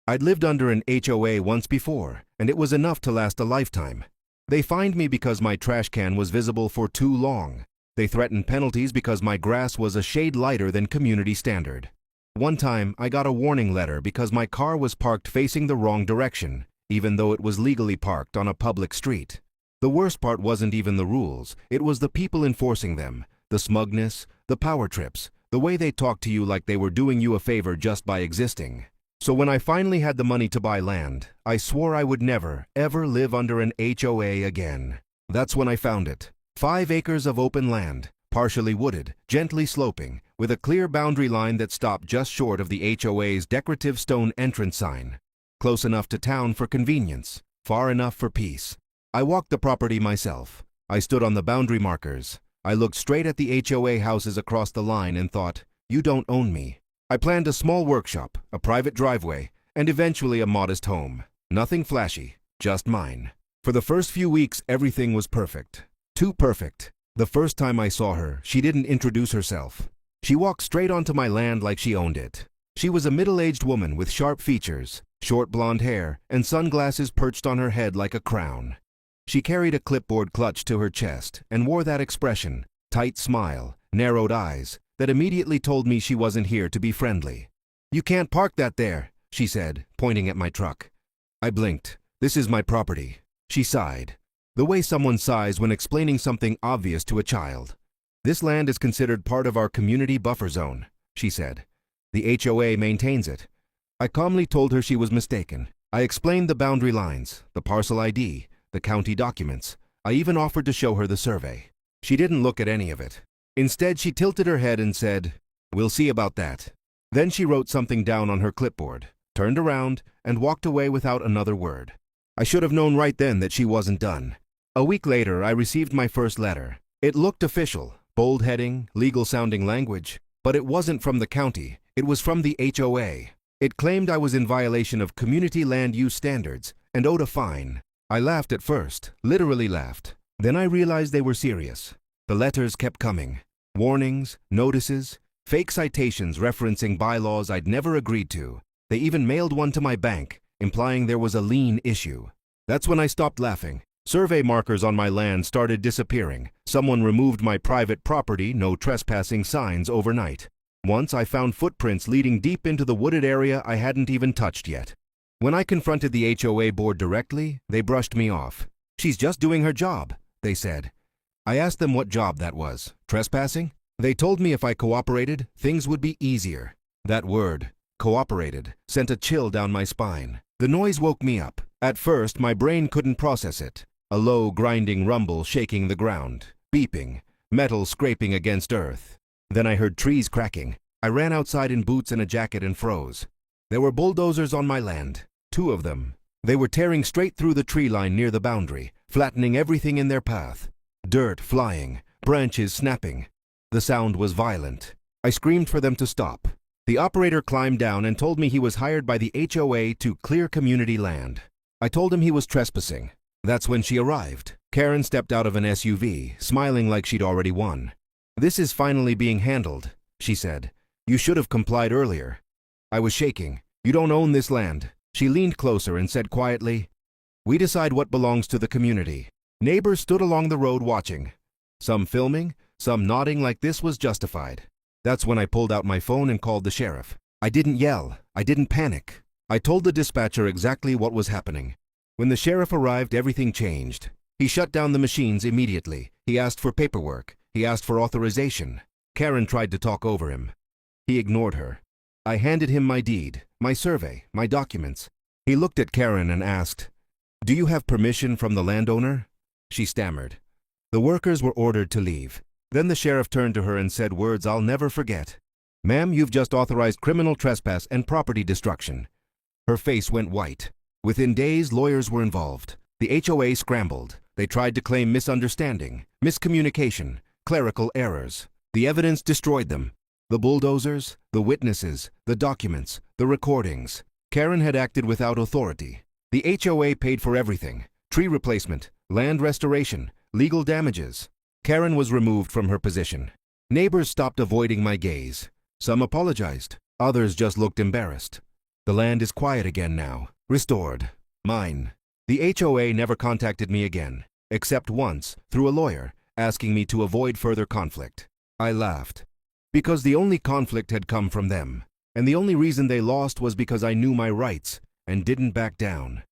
I'd lived under an HOA once before, and it was enough to last a lifetime. They fined me because my trash can was visible for too long. They threatened penalties because my grass was a shade lighter than community standard. One time, I got a warning letter because my car was parked facing the wrong direction, even though it was legally parked on a public street. The worst part wasn't even the rules, it was the people enforcing them, the smugness, the power trips, the way they talked to you like they were doing you a favor just by existing. So when I finally had the money to buy land, I swore I would never, ever live under an HOA again. That's when I found it. 5 acres of open land, partially wooded, gently sloping, with a clear boundary line that stopped just short of the HOA's decorative stone entrance sign. Close enough to town for convenience, far enough for peace. I walked the property myself. I stood on the boundary markers. I looked straight at the HOA houses across the line and thought, you don't own me. I planned a small workshop, a private driveway, and eventually a modest home. Nothing flashy, just mine. For the first few weeks, everything was perfect. Too perfect. The first time I saw her, she didn't introduce herself. She walked straight onto my land like she owned it. She was a middle-aged woman with sharp features, short blonde hair, and sunglasses perched on her head like a crown. She carried a clipboard clutched to her chest and wore that expression, tight smile, narrowed eyes, that immediately told me she wasn't here to be friendly. "You can't park that there," she said, pointing at my truck. I blinked. "This is my property." She sighed. The way someone sighs when explaining something obvious to a child. "This land is considered part of our community buffer zone," she said. "The HOA maintains it." I calmly told her she was mistaken. I explained the boundary lines, the parcel ID, the county documents. I even offered to show her the survey. She didn't look at any of it. Instead, she tilted her head and said, "We'll see about that." Then she wrote something down on her clipboard, turned around, and walked away without another word. I should have known right then that she wasn't done. A week later, I received my first letter. It looked official, bold heading, legal-sounding language, but it wasn't from the county. It was from the HOA. It claimed I was in violation of community land use standards and owed a fine. I laughed at first, literally laughed. Then I realized they were serious. The letters kept coming. Warnings, notices, fake citations referencing bylaws I'd never agreed to. They even mailed one to my bank, implying there was a lien issue. That's when I stopped laughing. Survey markers on my land started disappearing. Someone removed my private property, no trespassing signs overnight. Once I found footprints leading deep into the wooded area I hadn't even touched yet. When I confronted the HOA board directly, they brushed me off. "She's just doing her job," they said. I asked them what job that was. Trespassing? They told me if I cooperated, things would be easier. That word, cooperated, sent a chill down my spine. The noise woke me up. At first, my brain couldn't process it. A low, grinding rumble shaking the ground, beeping, metal scraping against earth. Then I heard trees cracking. I ran outside in boots and a jacket and froze. There were bulldozers on my land, 2 of them. They were tearing straight through the tree line near the boundary, flattening everything in their path. Dirt flying, branches snapping. The sound was violent. I screamed for them to stop. The operator climbed down and told me he was hired by the HOA to clear community land. I told him he was trespassing. That's when she arrived. Karen stepped out of an SUV, smiling like she'd already won. "This is finally being handled," she said. "You should have complied earlier." I was shaking. "You don't own this land." She leaned closer and said quietly, "We decide what belongs to the community." Neighbors stood along the road watching. Some filming, some nodding like this was justified. That's when I pulled out my phone and called the sheriff. I didn't yell. I didn't panic. I told the dispatcher exactly what was happening. When the sheriff arrived, everything changed. He shut down the machines immediately. He asked for paperwork. He asked for authorization. Karen tried to talk over him. He ignored her. I handed him my deed, my survey, my documents. He looked at Karen and asked, "Do you have permission from the landowner?" She stammered. The workers were ordered to leave. Then the sheriff turned to her and said words I'll never forget. "Ma'am, you've just authorized criminal trespass and property destruction." Her face went white. Within days, lawyers were involved. The HOA scrambled. They tried to claim misunderstanding, miscommunication, clerical errors. The evidence destroyed them. The bulldozers, the witnesses, the documents, the recordings. Karen had acted without authority. The HOA paid for everything: tree replacement, land restoration, legal damages. Karen was removed from her position. Neighbors stopped avoiding my gaze. Some apologized. Others just looked embarrassed. The land is quiet again now, restored. Mine. The HOA never contacted me again, except once, through a lawyer, asking me to avoid further conflict. I laughed. Because the only conflict had come from them, and the only reason they lost was because I knew my rights and didn't back down.